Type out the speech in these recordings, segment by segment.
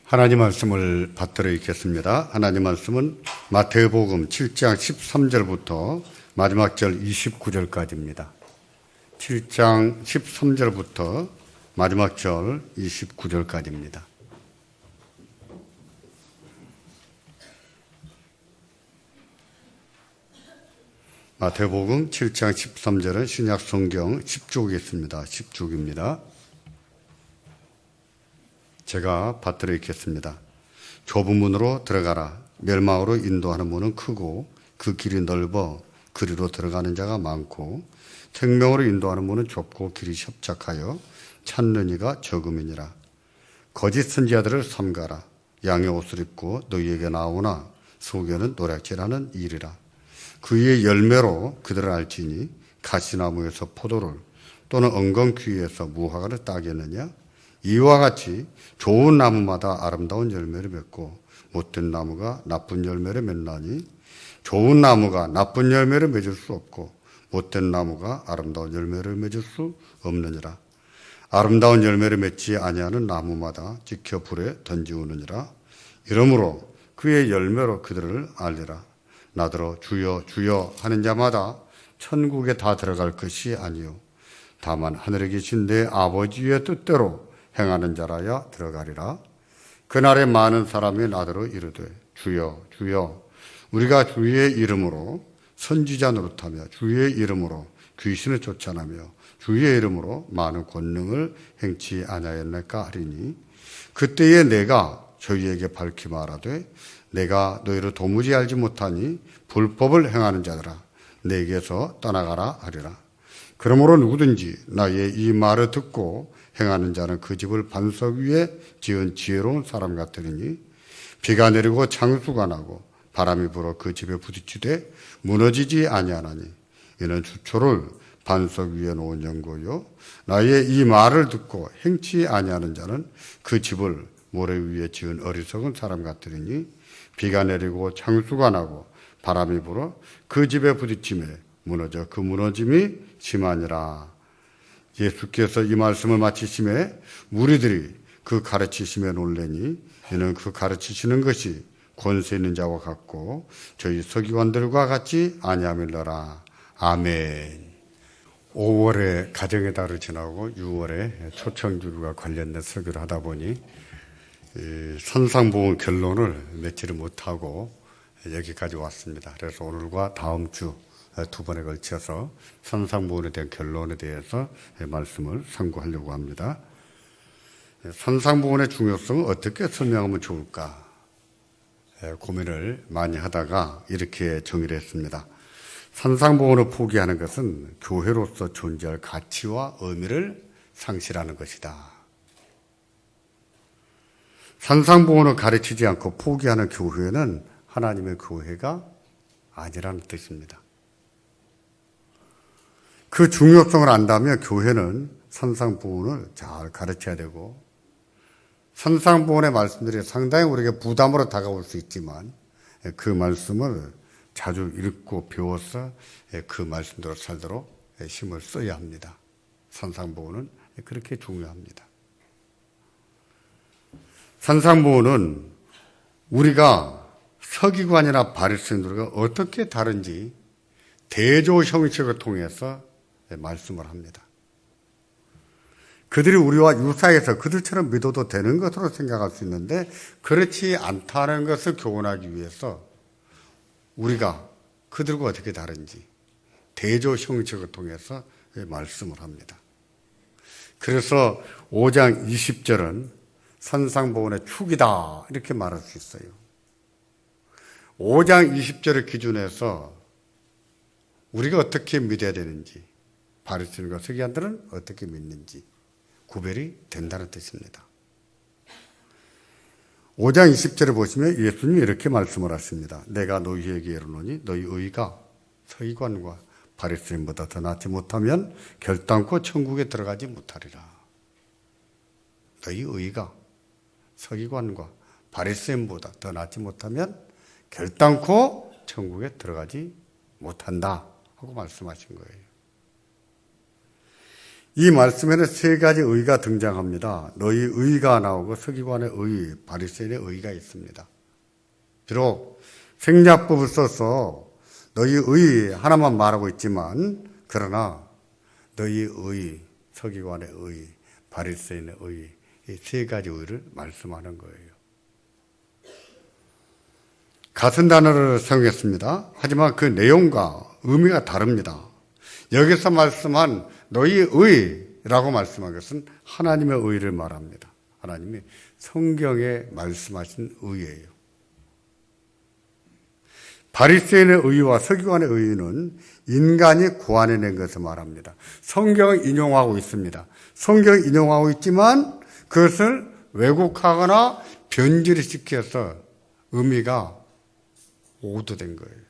하나님 말씀을 받들어 읽겠습니다. 하나님 말씀은 마태복음 7장 13절부터 마지막 절 29절까지입니다. 7장 13절부터 마지막 절 29절까지입니다. 마태복음 7장 13절은 신약 성경 10쪽에 있습니다. 10쪽입니다. 제가 받들어 읽겠습니다. 좁은 문으로 들어가라. 멸망으로 인도하는 문은 크고 그 길이 넓어 그리로 들어가는 자가 많고 생명으로 인도하는 문은 좁고 길이 협착하여 찾는 이가 적음이니라. 거짓 선지자들을 삼가라. 양의 옷을 입고 너희에게 나오나 속에는 노략질하는 일이라. 그의 열매로 그들을 알지니 가시나무에서 포도를 또는 엉겅퀴에서 무화과를 따겠느냐? 이와 같이 좋은 나무마다 아름다운 열매를 맺고 못된 나무가 나쁜 열매를 맺나니 좋은 나무가 나쁜 열매를 맺을 수 없고 못된 나무가 아름다운 열매를 맺을 수 없느니라. 아름다운 열매를 맺지 아니하는 나무마다 지켜 불에 던지우느니라. 이러므로 그의 열매로 그들을 알리라. 나더러 주여 주여 하는 자마다 천국에 다 들어갈 것이 아니요 다만 하늘에 계신 내 아버지의 뜻대로 행하는 자라야 들어가리라. 그날에 많은 사람이 나더러 이르되 주여 주여 우리가 주의 이름으로 선지자 노릇하며 주의 이름으로 귀신을 쫓아내며 주의 이름으로 많은 권능을 행치 아니하였나이까 하리니 그때에 내가 저희에게 밝히 말하되 내가 너희를 도무지 알지 못하니 불법을 행하는 자들아 내게서 떠나가라 하리라. 그러므로 누구든지 나의 이 말을 듣고 행하는 자는 그 집을 반석 위에 지은 지혜로운 사람 같으니 비가 내리고 창수가 나고 바람이 불어 그 집에 부딪히되 무너지지 아니하나니 이는 주초를 반석 위에 놓은 연고요 나의 이 말을 듣고 행치 아니하는 자는 그 집을 모래 위에 지은 어리석은 사람 같으니 비가 내리고 창수가 나고 바람이 불어 그 집에 부딪힘에 무너져 그 무너짐이 심하니라. 예수께서 이 말씀을 마치심에 무리들이 그 가르치심에 놀래니 이는 그 가르치시는 것이 권세 있는 자와 같고 저희 서기관들과 같이 아니함일러라. 아멘. 5월에 가정의 달을 지나고 6월에 초청주일과 관련된 설교를 하다 보니 선상보험 결론을 맺지를 못하고 여기까지 왔습니다. 그래서 오늘과 다음 주 두 번에 걸쳐서 선상보험에 대한 결론에 대해서 말씀을 상고하려고 합니다. 선상보험의 중요성을 어떻게 설명하면 좋을까 고민을 많이 하다가 이렇게 정의를 했습니다. 선상보험을 포기하는 것은 교회로서 존재할 가치와 의미를 상실하는 것이다. 선상보험을 가르치지 않고 포기하는 교회는 하나님의 교회가 아니라는 뜻입니다. 그 중요성을 안다면 교회는 선상보훈을 잘 가르쳐야 되고 선상보훈의 말씀들이 상당히 우리에게 부담으로 다가올 수 있지만 그 말씀을 자주 읽고 배워서 그 말씀대로 살도록 힘을 써야 합니다. 선상보훈은 그렇게 중요합니다. 선상보훈은 우리가 서기관이나 바리새인들과 어떻게 다른지 대조 형식을 통해서 말씀을 합니다. 그들이 우리와 유사해서 그들처럼 믿어도 되는 것으로 생각할 수 있는데 그렇지 않다는 것을 교훈하기 위해서 우리가 그들과 어떻게 다른지 대조 형식을 통해서 말씀을 합니다. 그래서 5장 20절은 선상보훈의 축이다 이렇게 말할 수 있어요. 5장 20절을 기준해서 우리가 어떻게 믿어야 되는지 바리새인과 서기관들은 어떻게 믿는지 구별이 된다는 뜻입니다. 5장 20절을 보시면 예수님이 이렇게 말씀을 하십니다. 내가 너희에게 이르노니 너희 의가 서기관과 바리새인보다 더 낫지 못하면 결단코 천국에 들어가지 못하리라. 너희 의가 서기관과 바리새인보다 더 낫지 못하면 결단코 천국에 들어가지 못한다 하고 말씀하신 거예요. 이 말씀에는 세 가지 의가 등장합니다. 너희 의가 나오고 서기관의 의, 바리새인의 의가 있습니다. 비록 생략법을 써서 너희 의 하나만 말하고 있지만 그러나 너희 의, 서기관의 의, 바리새인의 의, 이 세 가지 의를 말씀하는 거예요. 같은 단어를 사용했습니다. 하지만 그 내용과 의미가 다릅니다. 여기서 말씀한 너희 의라고 말씀한 것은 하나님의 의를 말합니다. 하나님이 성경에 말씀하신 의예요. 바리새인의 의와 서기관의 의는 인간이 고안해낸 것을 말합니다. 성경을 인용하고 있습니다. 성경을 인용하고 있지만 그것을 왜곡하거나 변질을 시켜서 의미가 오도된 거예요.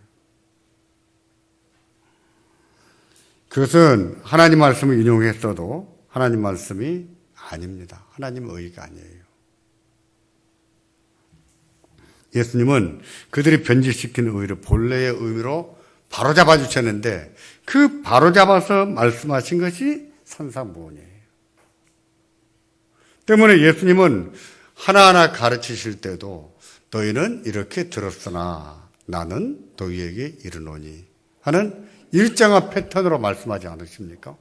그것은 하나님 말씀을 인용했어도 하나님 말씀이 아닙니다. 하나님의 의가 아니에요. 예수님은 그들이 변질시킨 의를 본래의 의미로 바로잡아 주셨는데 그 바로잡아서 말씀하신 것이 산상보훈이에요. 때문에 예수님은 하나하나 가르치실 때도 너희는 이렇게 들었으나 나는 너희에게 이르노니 하는 일정한 패턴으로 말씀하지 않으십니까?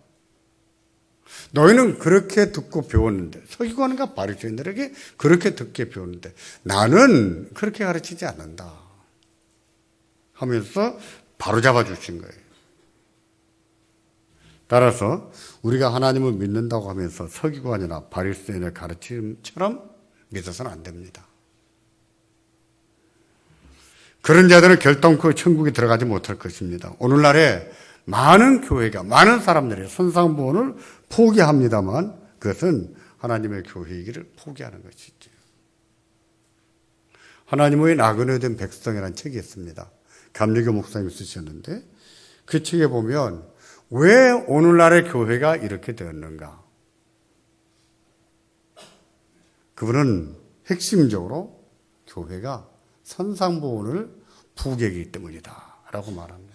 너희는 그렇게 듣고 배웠는데 서기관과 바리새인들에게 그렇게 듣게 배웠는데 나는 그렇게 가르치지 않는다 하면서 바로잡아 주신 거예요. 따라서 우리가 하나님을 믿는다고 하면서 서기관이나 바리새인의 가르침처럼 믿어서는 안 됩니다. 그런 자들은 결단코 천국에 들어가지 못할 것입니다. 오늘날에 많은 교회가, 많은 사람들이 산상보훈을 포기합니다만 그것은 하나님의 교회이기를 포기하는 것이죠. 하나님의 나그네 된 백성이라는 책이 있습니다. 감리교 목사님이 쓰셨는데 그 책에 보면 왜 오늘날의 교회가 이렇게 되었는가? 그분은 핵심적으로 교회가 산상보훈을 포기하기 때문이다 라고 말합니다.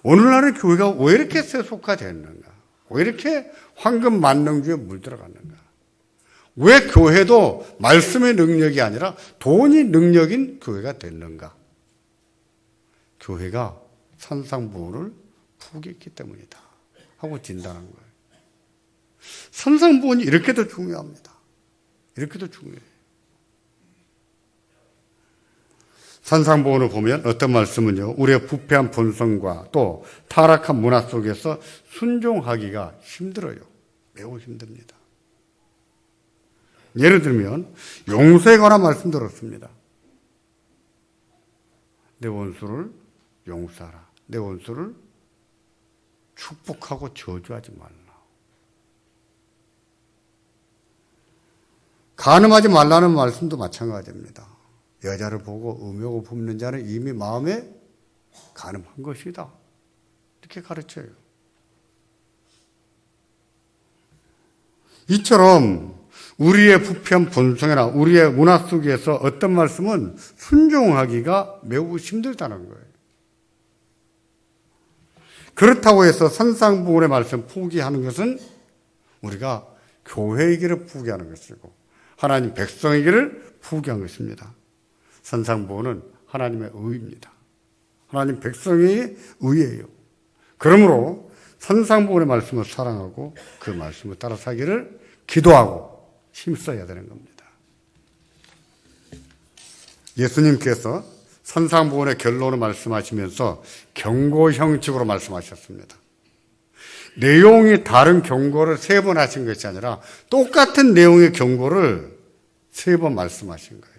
오늘날의 교회가 왜 이렇게 세속화됐는가? 왜 이렇게 황금 만능주의에 물들어갔는가? 왜 교회도 말씀의 능력이 아니라 돈이 능력인 교회가 됐는가? 교회가 산상보훈을 포기했기 때문이다 하고 진단한 거예요. 산상보훈이 이렇게도 중요합니다. 이렇게도 중요해요. 산상보훈을 보면 어떤 말씀은요, 우리의 부패한 본성과 또 타락한 문화 속에서 순종하기가 힘들어요. 매우 힘듭니다. 예를 들면 용서에 관한 말씀 들었습니다. 내 원수를 용서하라. 내 원수를 축복하고 저주하지 말라. 간음하지 말라는 말씀도 마찬가지입니다. 여자를 보고 음욕을 품는 자는 이미 마음에 간음한 것이다. 이렇게 가르쳐요. 이처럼 우리의 부패한 본성이나 우리의 문화 속에서 어떤 말씀은 순종하기가 매우 힘들다는 거예요. 그렇다고 해서 산상보훈의 말씀 포기하는 것은 우리가 교회의 길을 포기하는 것이고 하나님 백성의 길을 포기한 것입니다. 산상보훈은 하나님의 의입니다. 하나님 백성의 의예요. 그러므로 산상보훈의 말씀을 사랑하고 그 말씀을 따라 살기를 기도하고 힘써야 되는 겁니다. 예수님께서 산상보훈의 결론을 말씀하시면서 경고 형식으로 말씀하셨습니다. 내용이 다른 경고를 3번 하신 것이 아니라 똑같은 내용의 경고를 3번 말씀하신 거예요.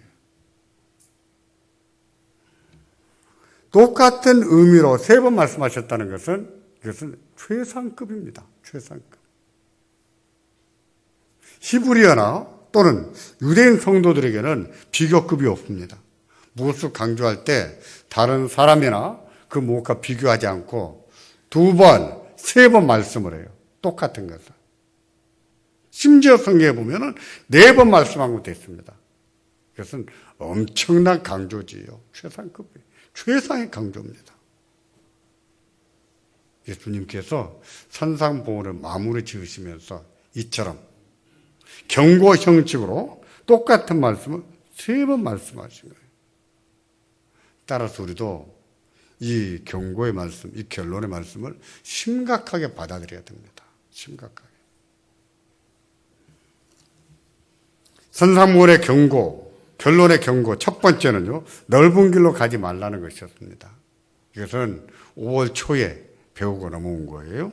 똑같은 의미로 3번 말씀하셨다는 것은 이것은 최상급입니다. 최상급. 히브리어나 또는 유대인 성도들에게는 비교급이 없습니다. 무엇을 강조할 때 다른 사람이나 그 무엇과 비교하지 않고 2번, 3번 말씀을 해요. 똑같은 것을. 심지어 성경에 보면은 4번 말씀한 것도 있습니다. 그것은 엄청난 강조지요. 최상급이에요. 최상의 강조입니다. 예수님께서 산상보훈을 마무리 지으시면서 이처럼 경고 형식으로 똑같은 말씀을 3번 말씀하신 거예요. 따라서 우리도 이 경고의 말씀, 이 결론의 말씀을 심각하게 받아들여야 됩니다. 심각하게. 산상보훈의 경고, 결론의 경고, 첫 번째는요, 넓은 길로 가지 말라는 것이었습니다. 이것은 5월 초에 배우고 넘어온 거예요.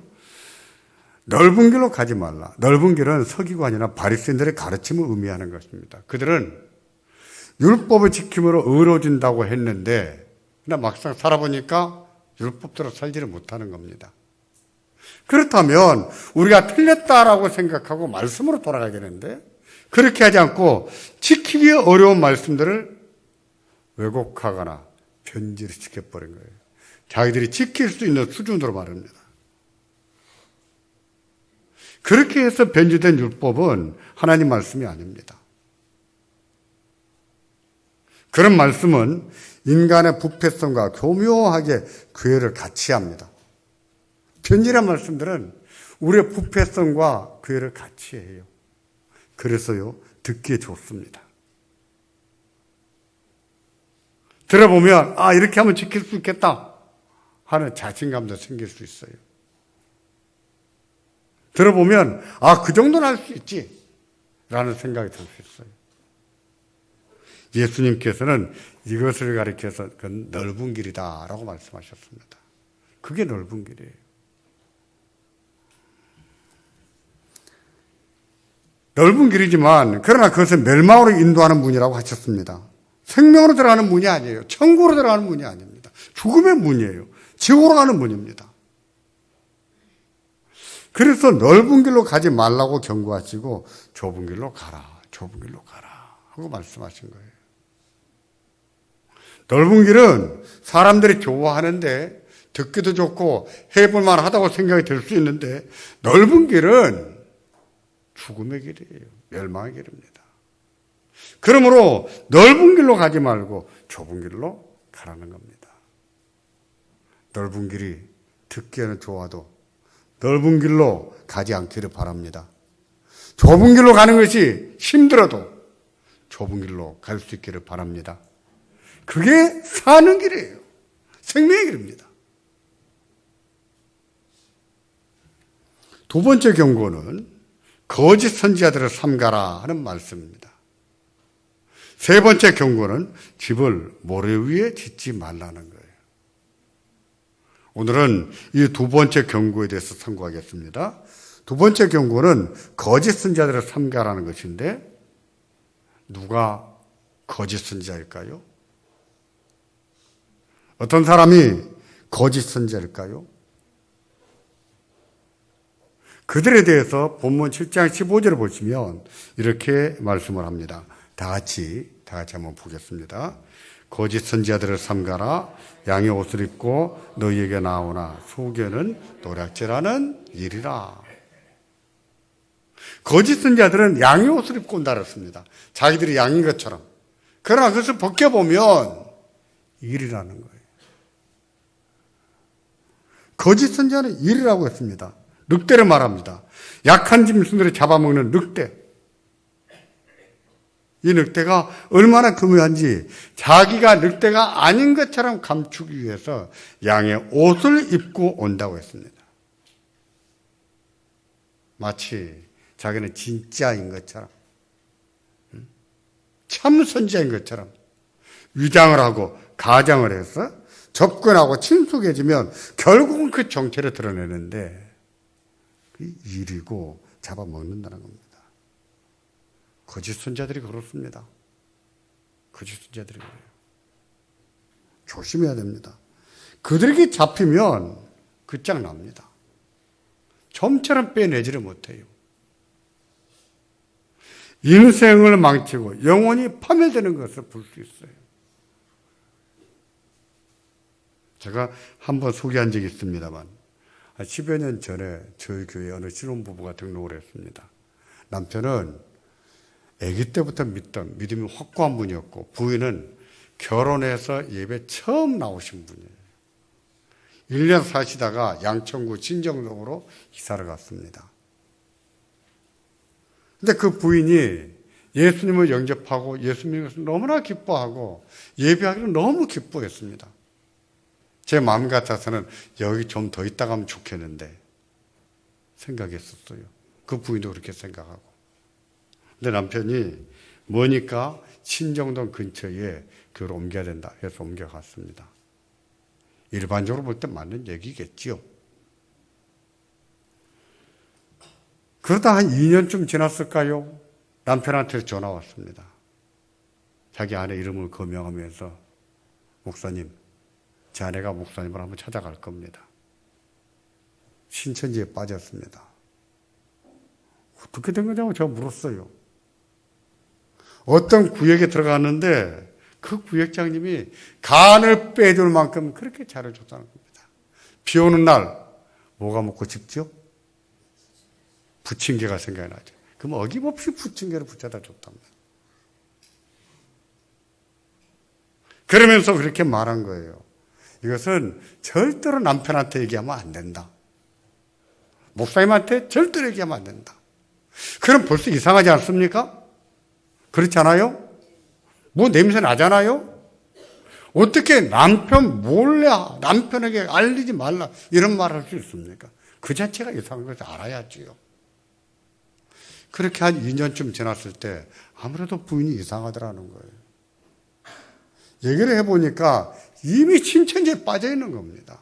넓은 길로 가지 말라. 넓은 길은 서기관이나 바리새인들의 가르침을 의미하는 것입니다. 그들은 율법을 지킴으로 의로워진다고 했는데 그러나 막상 살아보니까 율법대로 살지를 못하는 겁니다. 그렇다면 우리가 틀렸다라고 생각하고 말씀으로 돌아가야 되는데 그렇게 하지 않고 지키기 어려운 말씀들을 왜곡하거나 변질을 시켜버린 거예요. 자기들이 지킬 수 있는 수준으로 말합니다. 그렇게 해서 변질된 율법은 하나님 말씀이 아닙니다. 그런 말씀은 인간의 부패성과 교묘하게 괴를 같이 합니다. 변질한 말씀들은 우리의 부패성과 괴를 같이 해요. 그래서요, 듣기에 좋습니다. 들어보면, 이렇게 하면 지킬 수 있겠다 하는 자신감도 생길 수 있어요. 들어보면, 그 정도는 할 수 있지 라는 생각이 들 수 있어요. 예수님께서는 이것을 가리켜서 그건 넓은 길이다 라고 말씀하셨습니다. 그게 넓은 길이에요. 넓은 길이지만 그러나 그것은 멸망으로 인도하는 문이라고 하셨습니다. 생명으로 들어가는 문이 아니에요. 천국으로 들어가는 문이 아닙니다. 죽음의 문이에요. 지옥으로 가는 문입니다. 그래서 넓은 길로 가지 말라고 경고하시고 좁은 길로 가라, 좁은 길로 가라 하고 말씀하신 거예요. 넓은 길은 사람들이 좋아하는데 듣기도 좋고 해볼 만하다고 생각이 들 수 있는데 넓은 길은 죽음의 길이에요. 멸망의 길입니다. 그러므로 넓은 길로 가지 말고 좁은 길로 가라는 겁니다. 넓은 길이 듣기에는 좋아도 넓은 길로 가지 않기를 바랍니다. 좁은 길로 가는 것이 힘들어도 좁은 길로 갈 수 있기를 바랍니다. 그게 사는 길이에요. 생명의 길입니다. 두 번째 경고는 거짓 선지자들을 삼가라 하는 말씀입니다. 세 번째 경고는 집을 모래 위에 짓지 말라는 거예요. 오늘은 이 두 번째 경고에 대해서 상고하겠습니다. 두 번째 경고는 거짓 선지자들을 삼가라는 것인데 누가 거짓 선지자일까요? 어떤 사람이 거짓 선지자일까요? 그들에 대해서 본문 7장 15절을 보시면 이렇게 말씀을 합니다. 다 같이 한번 보겠습니다. 거짓 선지자들을 삼가라. 양의 옷을 입고 너희에게 나오나 속에는 노략질하는 일이라. 거짓 선지자들은 양의 옷을 입고 온다 그랬습니다. 자기들이 양인 것처럼. 그러나 그것을 벗겨보면 일이라는 거예요. 거짓 선지자는 일이라고 했습니다. 늑대를 말합니다. 약한 짐승들을 잡아먹는 늑대. 이 늑대가 얼마나 교묘한지 자기가 늑대가 아닌 것처럼 감추기 위해서 양의 옷을 입고 온다고 했습니다. 마치 자기는 진짜인 것처럼, 참 선지자인 것처럼 위장을 하고 가장을 해서 접근하고 친숙해지면 결국은 그 정체를 드러내는데 그 일이고 잡아먹는다는 겁니다. 거짓 선지자들이 그렇습니다. 거짓 선지자들이 그래요. 조심해야 됩니다. 그들에게 잡히면 끝장납니다. 점처럼 빼내지를 못해요. 인생을 망치고 영혼이 파멸되는 것을 볼 수 있어요. 제가 한번 소개한 적이 있습니다만 10여 년 전에 저희 교회에 어느 신혼부부가 등록을 했습니다. 남편은 아기 때부터 믿던 믿음이 확고한 분이었고 부인은 결혼해서 예배 처음 나오신 분이에요. 1년 사시다가 양천구 진정동으로 이사를 갔습니다. 근데 그 부인이 예수님을 영접하고 예수님을 너무나 기뻐하고 예배하기를 너무 기뻐했습니다. 제 마음 같아서는 여기 좀 더 있다 가면 좋겠는데 생각했었어요. 그 부인도 그렇게 생각하고. 근데 남편이 뭐니까 친정동 근처에 교회를 옮겨야 된다 해서 옮겨갔습니다. 일반적으로 볼 때 맞는 얘기겠지요. 그러다 한 2년쯤 지났을까요? 남편한테 전화 왔습니다. 자기 아내 이름을 거명하면서 목사님, 제 아내가 목사님을 한번 찾아갈 겁니다. 신천지에 빠졌습니다. 어떻게 된 거냐고 제가 물었어요. 어떤 구역에 들어갔는데 그 구역장님이 간을 빼줄 만큼 그렇게 잘해줬다는 겁니다. 비 오는 날 뭐가 먹고 싶죠? 부침개가 생각이 나죠. 그럼 어김없이 부침개를 붙여다 줬답니다. 그러면서 그렇게 말한 거예요. 이것은 절대로 남편한테 얘기하면 안 된다. 목사님한테 절대로 얘기하면 안 된다. 그럼 벌써 이상하지 않습니까? 그렇지 않아요? 뭐 냄새 나잖아요? 어떻게 남편 몰래 남편에게 알리지 말라 이런 말을 할 수 있습니까? 그 자체가 이상한 것을 알아야지요. 그렇게 한 2년쯤 지났을 때 아무래도 부인이 이상하더라는 거예요. 얘기를 해보니까 이미 신천지에 빠져 있는 겁니다.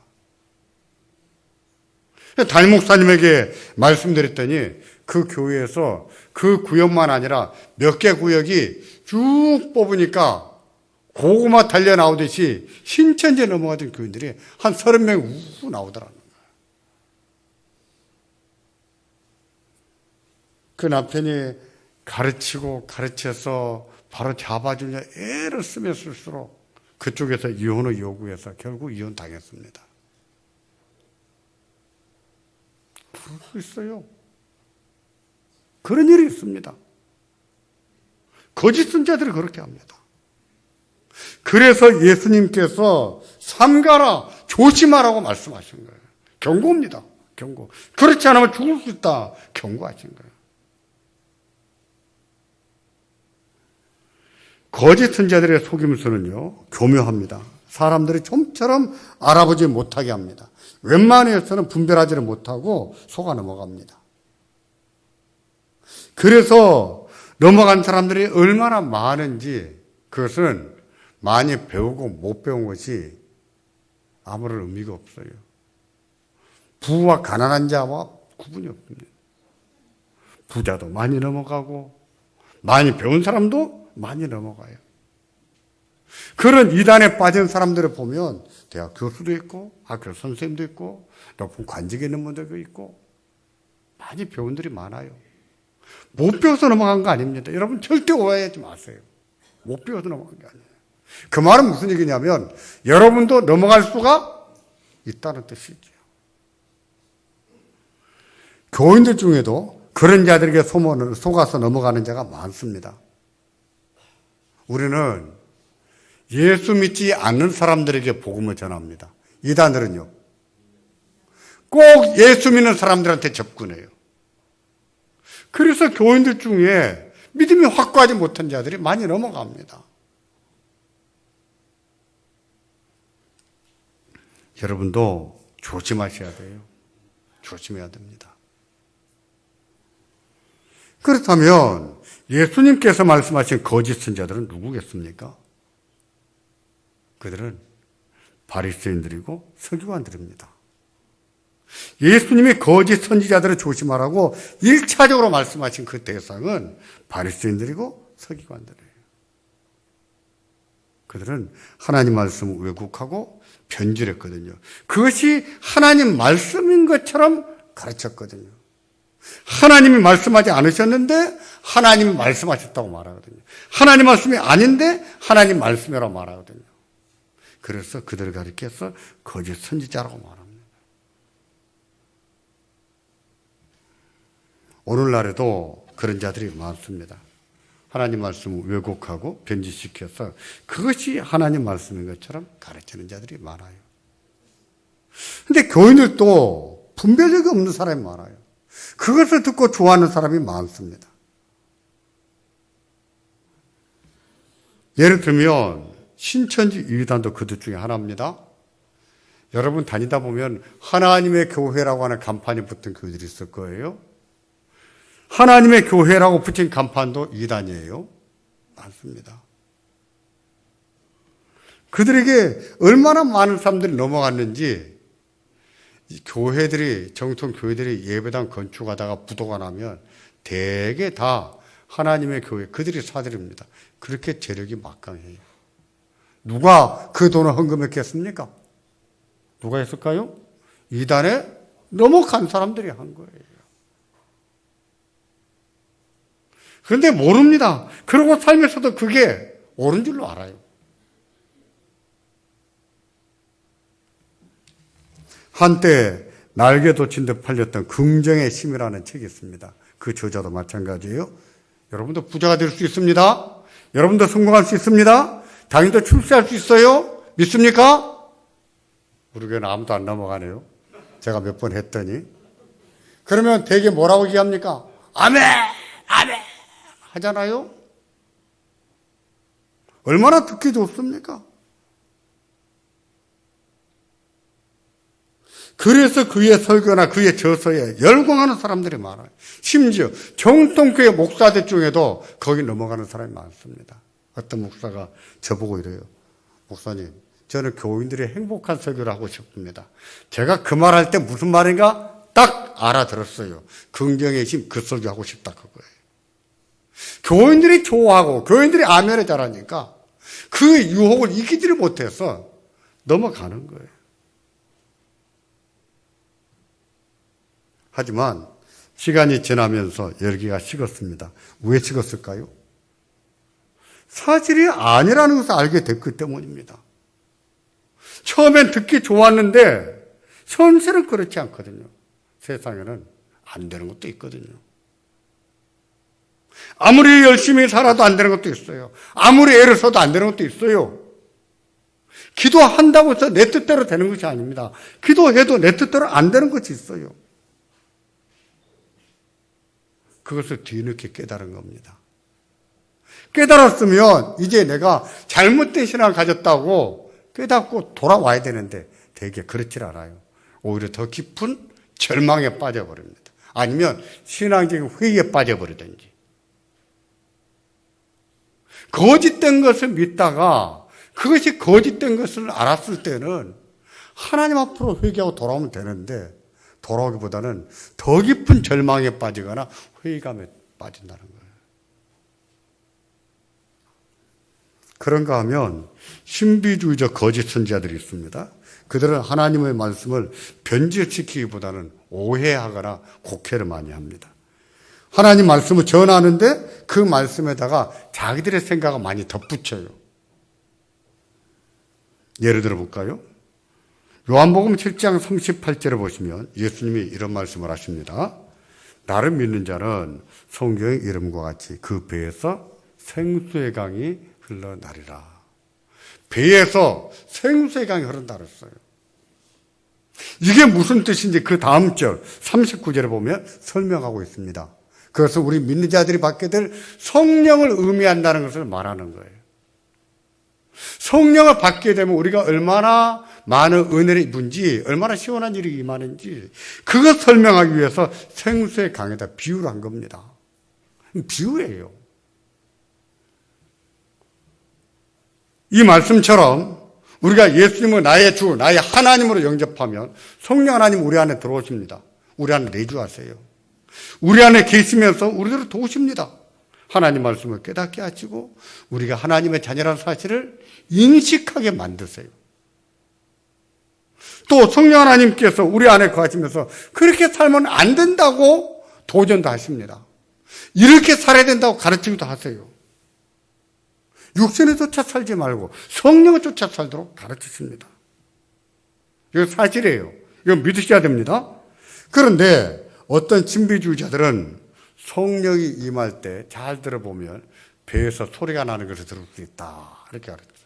담임 목사님에게 말씀드렸더니 그 교회에서 그 구역만 아니라 몇 개 구역이 쭉 뽑으니까 고구마 달려 나오듯이 신천지에 넘어가던 교인들이 한 30명 우 나오더라는 거예요. 그 남편이 가르치고 가르쳐서 바로 잡아주려 애를 쓰면 쓸수록 그쪽에서 이혼을 요구해서 결국 이혼 당했습니다. 그럴 수 있어요. 그런 일이 있습니다. 거짓 선자들이 그렇게 합니다. 그래서 예수님께서 삼가라, 조심하라고 말씀하신 거예요. 경고입니다. 경고. 그렇지 않으면 죽을 수 있다. 경고하신 거예요. 거짓 선자들의 속임수는요, 교묘합니다. 사람들이 좀처럼 알아보지 못하게 합니다. 웬만해서는 분별하지를 못하고 속아 넘어갑니다. 그래서 넘어간 사람들이 얼마나 많은지 그것은 많이 배우고 못 배운 것이 아무런 의미가 없어요. 부와 가난한 자와 구분이 없습니다. 부자도 많이 넘어가고 많이 배운 사람도 많이 넘어가요. 그런 이단에 빠진 사람들을 보면 대학 교수도 있고 학교 선생님도 있고 높은 관직에 있는 분들도 있고 많이 배운 분들이 많아요. 못 배워서 넘어간 거 아닙니다. 여러분 절대 오해하지 마세요. 못 배워서 넘어간 게 아니에요. 그 말은 무슨 얘기냐면 여러분도 넘어갈 수가 있다는 뜻이죠. 교인들 중에도 그런 자들에게 속아서 넘어가는 자가 많습니다. 우리는 예수 믿지 않는 사람들에게 복음을 전합니다. 이단들은요, 꼭 예수 믿는 사람들한테 접근해요. 그래서 교인들 중에 믿음이 확고하지 못한 자들이 많이 넘어갑니다. 여러분도 조심하셔야 돼요. 조심해야 됩니다. 그렇다면 예수님께서 말씀하신 거짓 선자들은 누구겠습니까? 그들은 바리새인들이고 서기관들입니다. 예수님이 거짓 선지자들을 조심하라고 1차적으로 말씀하신 그 대상은 바리새인들이고 서기관들이에요. 그들은 하나님 말씀을 왜곡하고 변질했거든요. 그것이 하나님 말씀인 것처럼 가르쳤거든요. 하나님이 말씀하지 않으셨는데 하나님이 말씀하셨다고 말하거든요. 하나님 말씀이 아닌데 하나님 말씀이라고 말하거든요. 그래서 그들을 가리켜서 거짓 선지자라고 말합니다. 오늘날에도 그런 자들이 많습니다. 하나님 말씀을 왜곡하고 변질시켜서 그것이 하나님 말씀인 것처럼 가르치는 자들이 많아요. 근데 교인들도 분별력이 없는 사람이 많아요. 그것을 듣고 좋아하는 사람이 많습니다. 예를 들면 신천지 이단도 그들 중에 하나입니다. 여러분 다니다 보면 하나님의 교회라고 하는 간판이 붙은 교회들이 있을 거예요. 하나님의 교회라고 붙인 간판도 이단이에요. 많습니다. 그들에게 얼마나 많은 사람들이 넘어갔는지, 이 교회들이, 정통 교회들이 예배당 건축하다가 부도가 나면 대개 다 하나님의 교회, 그들이 사들입니다. 그렇게 재력이 막강해요. 누가 그 돈을 헌금했겠습니까? 누가 했을까요? 이단에 넘어간 사람들이 한 거예요. 그런데 모릅니다. 그러고 살면서도 그게 옳은 줄로 알아요. 한때 날개 돋친 듯 팔렸던 긍정의 힘이라는 책이 있습니다. 그 저자도 마찬가지예요. 여러분도 부자가 될 수 있습니다. 여러분도 성공할 수 있습니다. 당연히 출세할 수 있어요. 믿습니까? 우리 교회는 아무도 안 넘어가네요. 제가 몇 번 했더니. 그러면 대개 뭐라고 얘기합니까? 아멘! 아멘! 하잖아요. 얼마나 듣기 좋습니까? 그래서 그의 설교나 그의 저서에 열광하는 사람들이 많아요. 심지어 정통교회 목사들 중에도 거기 넘어가는 사람이 많습니다. 어떤 목사가 저보고 이래요. 목사님, 저는 교인들이 행복한 설교를 하고 싶습니다. 제가 그 말할 때 무슨 말인가 딱 알아들었어요. 긍정의 힘, 그 설교 하고 싶다 그거예요. 교인들이 좋아하고 교인들이 아멘을 잘하니까 그 유혹을 이기지를 못해서 넘어가는 거예요. 하지만 시간이 지나면서 열기가 식었습니다. 왜 식었을까요? 사실이 아니라는 것을 알게 됐기 때문입니다. 처음엔 듣기 좋았는데 현실은 그렇지 않거든요. 세상에는 안 되는 것도 있거든요. 아무리 열심히 살아도 안 되는 것도 있어요. 아무리 애를 써도 안 되는 것도 있어요. 기도한다고 해서 내 뜻대로 되는 것이 아닙니다. 기도해도 내 뜻대로 안 되는 것이 있어요. 그것을 뒤늦게 깨달은 겁니다. 깨달았으면 이제 내가 잘못된 신앙을 가졌다고 깨닫고 돌아와야 되는데 되게 그렇질 않아요. 오히려 더 깊은 절망에 빠져버립니다. 아니면 신앙적인 회의에 빠져버리든지. 거짓된 것을 믿다가 그것이 거짓된 것을 알았을 때는 하나님 앞으로 회개하고 돌아오면 되는데 돌아오기보다는 더 깊은 절망에 빠지거나 회의감에 빠진다는 거예요. 그런가 하면 신비주의적 거짓 선지자들이 있습니다. 그들은 하나님의 말씀을 변질시키기보다는 오해하거나 곡해를 많이 합니다. 하나님 말씀을 전하는데 그 말씀에다가 자기들의 생각을 많이 덧붙여요. 예를 들어 볼까요? 요한복음 7장 38절을 보시면 예수님이 이런 말씀을 하십니다. 나를 믿는 자는 성경의 이름과 같이 그 배에서 생수의 강이 흘러나리라. 배에서 생수의 강이 흐른다 그랬어요. 이게 무슨 뜻인지 그 다음 절 39절에 보면 설명하고 있습니다. 그것은 우리 믿는 자들이 받게 될 성령을 의미한다는 것을 말하는 거예요. 성령을 받게 되면 우리가 얼마나 많은 은혜를 입은지, 얼마나 시원한 일이 임하는지 그것 설명하기 위해서 생수의 강에다 비유를 한 겁니다. 비유예요. 이 말씀처럼 우리가 예수님을 나의 주, 나의 하나님으로 영접하면 성령 하나님 우리 안에 들어오십니다. 우리 안에 내주하세요. 우리 안에 계시면서 우리들을 도우십니다. 하나님 말씀을 깨닫게 하시고 우리가 하나님의 자녀라는 사실을 인식하게 만드세요. 또 성령 하나님께서 우리 안에 거하시면서 그렇게 살면 안 된다고 도전도 하십니다. 이렇게 살아야 된다고 가르치기도 하세요. 육신에 쫓아 살지 말고 성령을 쫓아 살도록 가르치십니다. 이거 사실이에요. 이거 믿으셔야 됩니다. 그런데 어떤 신비주의자들은 성령이 임할 때 잘 들어보면 배에서 소리가 나는 것을 들을 수 있다. 이렇게 가르쳐요.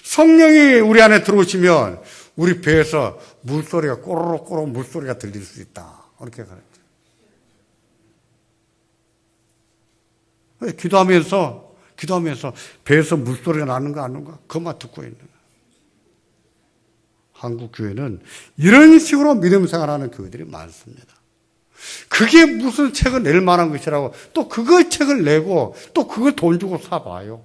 성령이 우리 안에 들어오시면 우리 배에서 물소리가 꼬르륵꼬르륵 물소리가 들릴 수 있다. 그렇게 가르쳐요. 기도하면서 배에서 물소리가 나는 거 아는 거 그것만 듣고 있는 거예요. 한국 교회는 이런 식으로 믿음 생활하는 교회들이 많습니다. 그게 무슨 책을 낼 만한 것이라고 또 그걸 책을 내고 또 그걸 돈 주고 사봐요.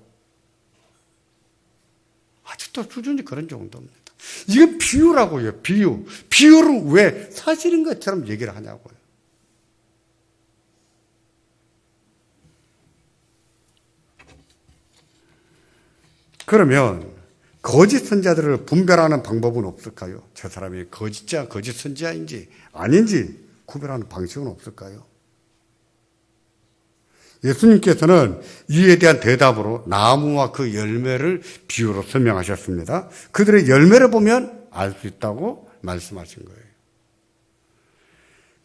아직도 수준이 그런 정도입니다. 이게 비유라고요. 비유를 왜 사실인 것처럼 얘기를 하냐고요. 그러면 거짓 선지자들을 분별하는 방법은 없을까요? 저 사람이 거짓 선지자인지 아닌지 구별하는 방식은 없을까요? 예수님께서는 이에 대한 대답으로 나무와 그 열매를 비유로 설명하셨습니다. 그들의 열매를 보면 알 수 있다고 말씀하신 거예요.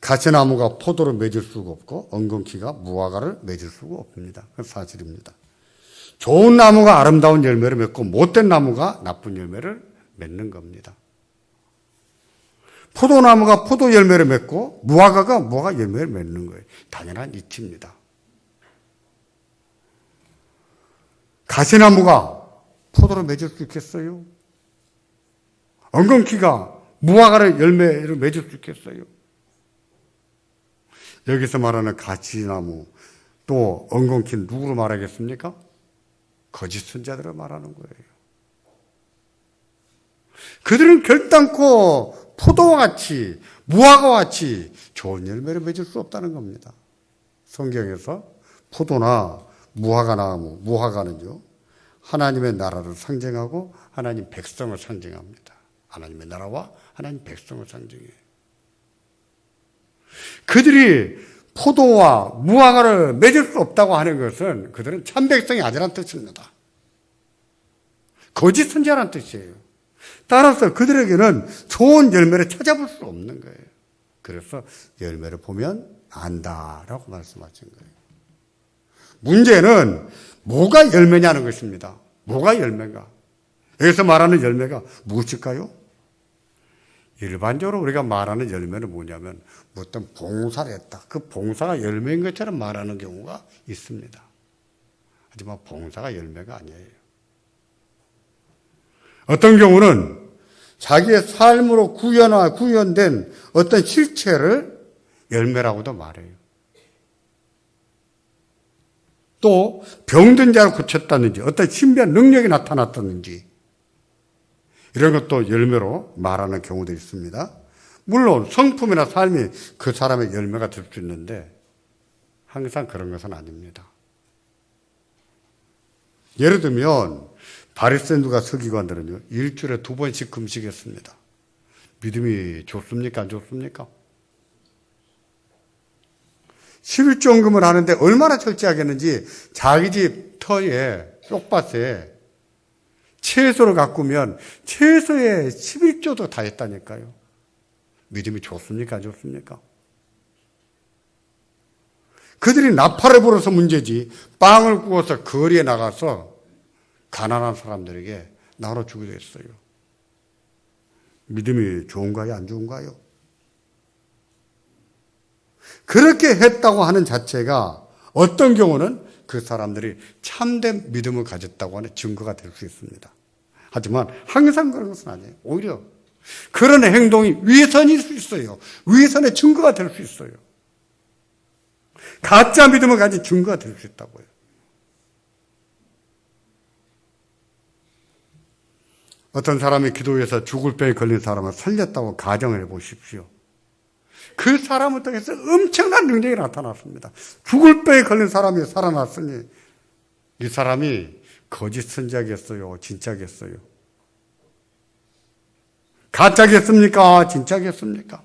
가시나무가 포도를 맺을 수가 없고 엉겅퀴가 무화과를 맺을 수가 없습니다. 그건 사실입니다. 좋은 나무가 아름다운 열매를 맺고 못된 나무가 나쁜 열매를 맺는 겁니다. 포도나무가 포도 열매를 맺고 무화과가 무화과 열매를 맺는 거예요. 당연한 이치입니다. 가시나무가 포도를 맺을 수 있겠어요? 엉겅퀴가 무화과를 열매를 맺을 수 있겠어요? 여기서 말하는 가시나무 또 엉겅퀴는 누구로 말하겠습니까? 거짓 선지자들을 말하는 거예요. 그들은 결단코 포도와 같이 무화과와 같이 좋은 열매를 맺을 수 없다는 겁니다. 성경에서 포도나 무화과는요 하나님의 나라를 상징하고 하나님 백성을 상징합니다. 하나님의 나라와 하나님 백성을 상징해요. 그들이 포도와 무화과를 맺을 수 없다고 하는 것은 그들은 참 백성이 아니라는 뜻입니다. 거짓 선지자라는 뜻이에요. 따라서 그들에게는 좋은 열매를 찾아볼 수 없는 거예요. 그래서 열매를 보면 안다라고 말씀하신 거예요. 문제는 뭐가 열매냐는 것입니다. 뭐가 열매가? 여기서 말하는 열매가 무엇일까요? 일반적으로 우리가 말하는 열매는 뭐냐면 어떤 봉사를 했다. 그 봉사가 열매인 것처럼 말하는 경우가 있습니다. 하지만 봉사가 열매가 아니에요. 어떤 경우는 자기의 삶으로 구현된 어떤 실체를 열매라고도 말해요. 또 병든 자를 고쳤다든지 어떤 신비한 능력이 나타났다든지 이런 것도 열매로 말하는 경우도 있습니다. 물론 성품이나 삶이 그 사람의 열매가 될 수 있는데 항상 그런 것은 아닙니다. 예를 들면 바리새인들과 서기관들은요 일주일에 2번씩 금식했습니다. 믿음이 좋습니까? 안 좋습니까? 11조금을 하는데 얼마나 철저하게 했는지 자기 집 터에 쪽밭에 채소를 가꾸면 채소에 11조도 다 했다니까요. 믿음이 좋습니까? 안 좋습니까? 그들이 나팔을 불어서 문제지 빵을 구워서 거리에 나가서 가난한 사람들에게 나눠주기도 했어요. 믿음이 좋은가요? 안 좋은가요? 그렇게 했다고 하는 자체가 어떤 경우는 그 사람들이 참된 믿음을 가졌다고 하는 증거가 될 수 있습니다. 하지만 항상 그런 것은 아니에요. 오히려 그런 행동이 위선일 수 있어요. 위선의 증거가 될 수 있어요. 가짜 믿음을 가진 증거가 될 수 있다고요. 어떤 사람이 기도해서 죽을 병에 걸린 사람을 살렸다고 가정을 해보십시오. 그 사람을 통해서 엄청난 능력이 나타났습니다. 죽을 병에 걸린 사람이 살아났으니 이 사람이 거짓 선지자겠어요? 진짜겠어요? 가짜겠습니까? 진짜겠습니까?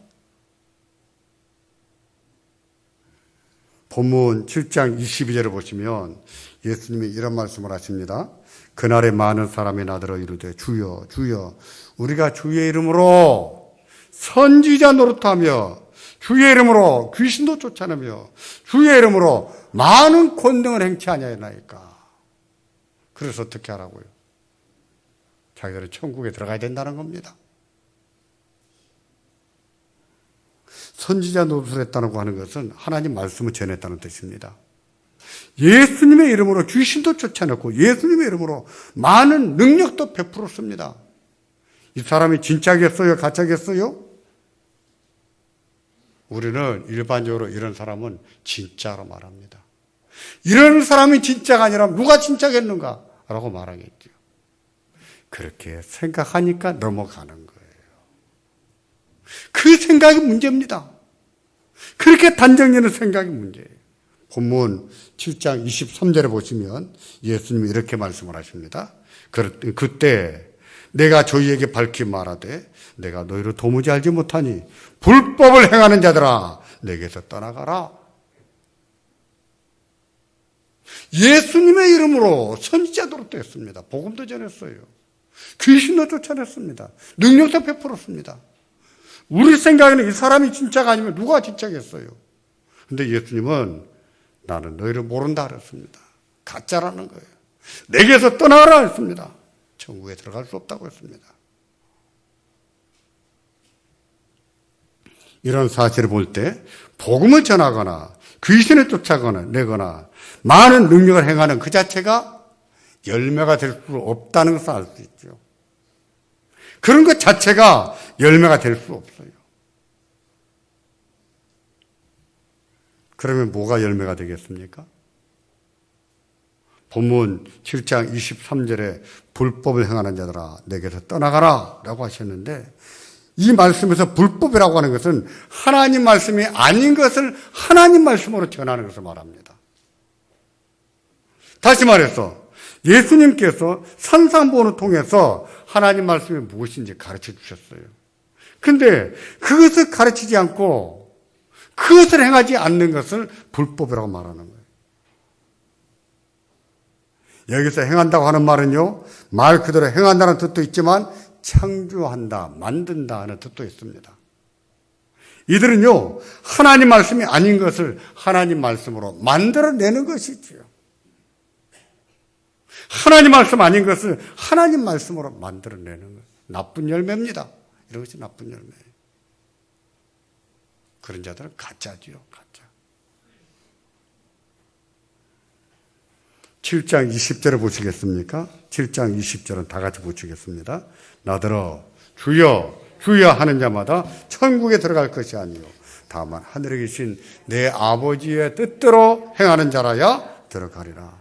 본문 7장 22절을 보시면 예수님이 이런 말씀을 하십니다. 그날에 많은 사람이 나더러 이르되 주여 주여 우리가 주의 이름으로 선지자 노릇하며 주의 이름으로 귀신도 쫓아내며 주의 이름으로 많은 권능을 행치 아니하나이까. 그래서 어떻게 하라고요? 자기들은 천국에 들어가야 된다는 겁니다. 선지자 노릇을 했다고 하는 것은 하나님 말씀을 전했다는 뜻입니다. 예수님의 이름으로 귀신도 쫓아냈고 예수님의 이름으로 많은 능력도 베풀었습니다. 이 사람이 진짜겠어요? 가짜겠어요? 우리는 일반적으로 이런 사람은 진짜로 말합니다. 이런 사람이 진짜가 아니라 누가 진짜겠는가? 라고 말하겠죠. 그렇게 생각하니까 넘어가는 거예요. 그 생각이 문제입니다. 그렇게 단정지는 생각이 문제예요. 본문 7장 23절에 보시면 예수님이 이렇게 말씀을 하십니다. 그때 내가 저희에게 밝히 말하되 내가 너희를 도무지 알지 못하니 불법을 행하는 자들아 내게서 떠나가라. 예수님의 이름으로 선지자 노릇도 했습니다. 복음도 전했어요. 귀신도 쫓아냈습니다. 능력도 베풀었습니다. 우리 생각에는 이 사람이 진짜가 아니면 누가 진짜겠어요? 근데 예수님은 나는 너희를 모른다 그랬습니다. 가짜라는 거예요. 내게서 떠나라 했습니다. 천국에 들어갈 수 없다고 했습니다. 이런 사실을 볼 때 복음을 전하거나 귀신을 쫓아거나 내거나 많은 능력을 행하는 그 자체가 열매가 될 수 없다는 것을 알 수 있죠. 그런 것 자체가 열매가 될 수 없어요. 그러면 뭐가 열매가 되겠습니까? 본문 7장 23절에 불법을 행하는 자들아 내게서 떠나가라 라고 하셨는데 이 말씀에서 불법이라고 하는 것은 하나님 말씀이 아닌 것을 하나님 말씀으로 전하는 것을 말합니다. 다시 말해서 예수님께서 산상보훈을 통해서 하나님 말씀이 무엇인지 가르쳐 주셨어요. 그런데 그것을 가르치지 않고 그것을 행하지 않는 것을 불법이라고 말하는 거예요. 여기서 행한다고 하는 말은요, 말 그대로 행한다는 뜻도 있지만 창조한다, 만든다 하는 뜻도 있습니다. 이들은요, 하나님 말씀이 아닌 것을 하나님 말씀으로 만들어내는 것이지요. 하나님 말씀 아닌 것을 하나님 말씀으로 만들어내는 것. 나쁜 열매입니다. 이런 것이 나쁜 열매예요. 그런 자들은 가짜지요, 가짜. 7장 20절을 보시겠습니까? 7장 20절은 다 같이 보시겠습니다. 나더러 주여 주여 하는 자마다 천국에 들어갈 것이 아니요 다만 하늘에 계신 내 아버지의 뜻대로 행하는 자라야 들어가리라.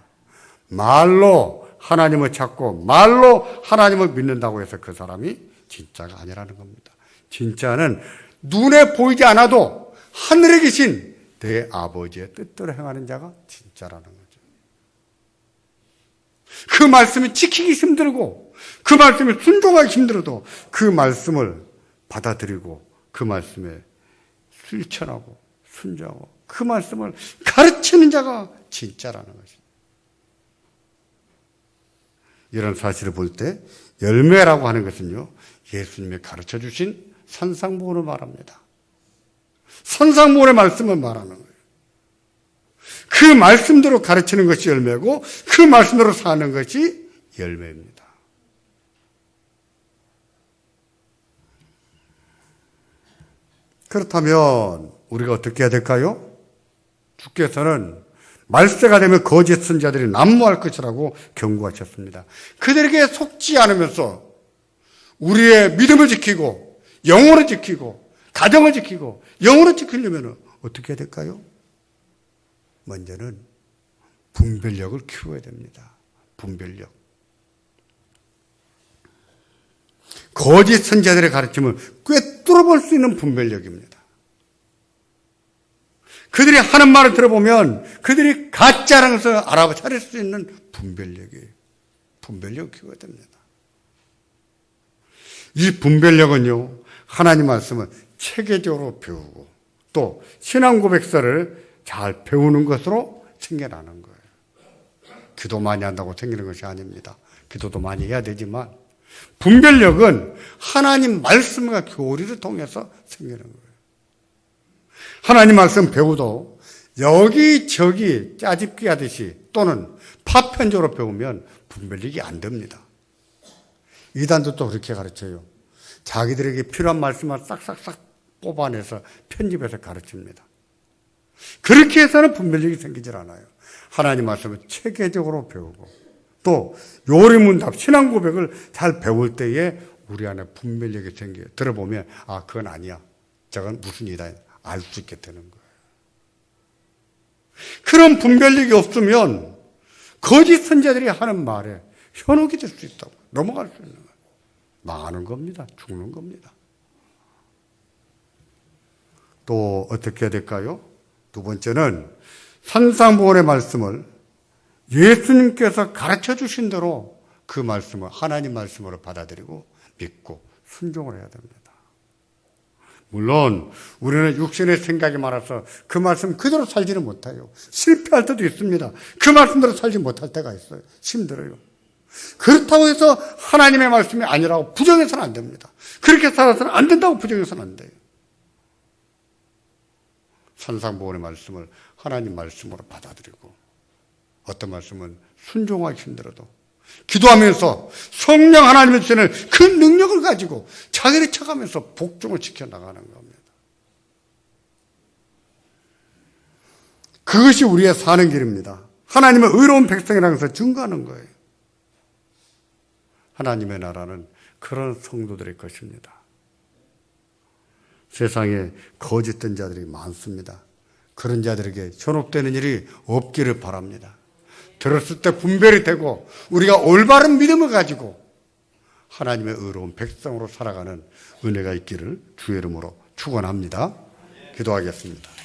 말로 하나님을 찾고 말로 하나님을 믿는다고 해서 그 사람이 진짜가 아니라는 겁니다. 진짜는 눈에 보이지 않아도 하늘에 계신 내 아버지의 뜻대로 행하는 자가 진짜라는 거죠. 그 말씀이 지키기 힘들고 그 말씀이 순종하기 힘들어도 그 말씀을 받아들이고 그 말씀에 실천하고 순종하고 그 말씀을 가르치는 자가 진짜라는 것입니다. 이런 사실을 볼 때 열매라고 하는 것은요, 예수님이 가르쳐 주신 산상보훈을 말합니다. 산상보훈의 말씀을 말하는 거예요. 그 말씀대로 가르치는 것이 열매고 그 말씀대로 사는 것이 열매입니다. 그렇다면 우리가 어떻게 해야 될까요? 주께서는 말세가 되면 거짓 선지자들이 난무할 것이라고 경고하셨습니다. 그들에게 속지 않으면서 우리의 믿음을 지키고 영혼을 지키고 가정을 지키고 영혼을 지키려면 어떻게 해야 될까요? 먼저는 분별력을 키워야 됩니다. 분별력. 거짓 선지자들의 가르침을 꿰뚫어 볼 수 있는 분별력입니다. 그들이 하는 말을 들어보면 그들이 가짜라는 것을 알아차릴 수 있는 분별력을 키워야 됩니다. 이 분별력은요, 하나님 말씀을 체계적으로 배우고 또 신앙 고백서를 잘 배우는 것으로 생겨나는 거예요. 기도 많이 한다고 생기는 것이 아닙니다. 기도도 많이 해야 되지만 분별력은 하나님 말씀과 교리를 통해서 생기는 거예요. 하나님 말씀 배우도 여기저기 짜집기 하듯이 또는 파편적으로 배우면 분별력이 안 됩니다. 이단도 또 그렇게 가르쳐요. 자기들에게 필요한 말씀만 싹싹싹 뽑아내서 편집해서 가르칩니다. 그렇게 해서는 분별력이 생기질 않아요. 하나님 말씀을 체계적으로 배우고 또 요리문답 신앙 고백을 잘 배울 때에 우리 안에 분별력이 생겨요. 들어보면 아 그건 아니야. 저건 무슨 이다 알 수 있게 되는 거예요. 그런 분별력이 없으면 거짓 선자들이 하는 말에 현혹이 될 수 있다고 넘어갈 수 있는 거예요. 망하는 겁니다. 죽는 겁니다. 또 어떻게 해야 될까요? 두 번째는 산상보훈의 말씀을 예수님께서 가르쳐 주신 대로 그 말씀을 하나님 말씀으로 받아들이고 믿고 순종을 해야 됩니다. 물론 우리는 육신의 생각이 많아서 그 말씀 그대로 살지는 못해요. 실패할 때도 있습니다. 그 말씀대로 살지 못할 때가 있어요. 힘들어요. 그렇다고 해서 하나님의 말씀이 아니라고 부정해서는 안 됩니다. 그렇게 살아서는 안 된다고 부정해서는 안 돼요. 산상보훈의 말씀을 하나님 말씀으로 받아들이고 어떤 말씀은 순종하기 힘들어도 기도하면서 성령 하나님의 주시는 그 능력을 가지고 자기를 쳐가면서 복종을 지켜나가는 겁니다. 그것이 우리의 사는 길입니다. 하나님의 의로운 백성이라는 것을 증거하는 거예요. 하나님의 나라는 그런 성도들의 것입니다. 세상에 거짓된 자들이 많습니다. 그런 자들에게 현혹되는 일이 없기를 바랍니다. 들었을 때 분별이 되고 우리가 올바른 믿음을 가지고 하나님의 의로운 백성으로 살아가는 은혜가 있기를 주의 이름으로 축원합니다. 기도하겠습니다.